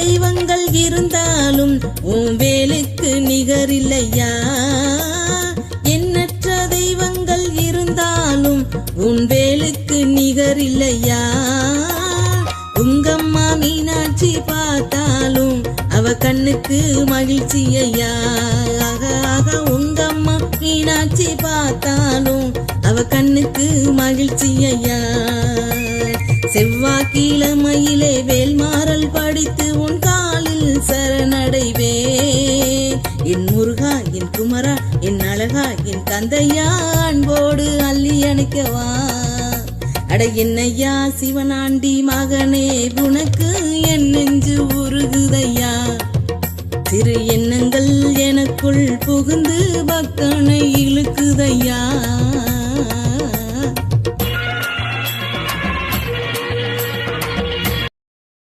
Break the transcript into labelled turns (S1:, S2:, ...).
S1: தெய்வங்கள் இருந்தாலும் உன் வேலுக்கு நிகரில்லையா. எண்ணற்ற தெய்வங்கள் இருந்தாலும் உன் வேலுக்கு நிகரில்லையா. உங்கம்மா மீனாட்சி பார்த்தாலும் அவ கண்ணுக்கு மகிழ்ச்சி ஐயா. உங்கம்மா மீனாட்சி பார்த்தாலும் அவ கண்ணுக்கு மகிழ்ச்சி ஐயா. செவ்வாய்க்கிழமையிலே வேல்மாறல் படித்து உன் காலில் சரணடைவே. என் முருகா, என் குமரா, என் அழகா, என் கந்தையா, அன்போடு அள்ளி அணைக்கவா. அட என்னையா சிவனாண்டி மகனே, உனக்கு என் நெஞ்சு உருகுதையா. சிறு எண்ணங்கள் எனக்குள் புகுந்து பக்தன்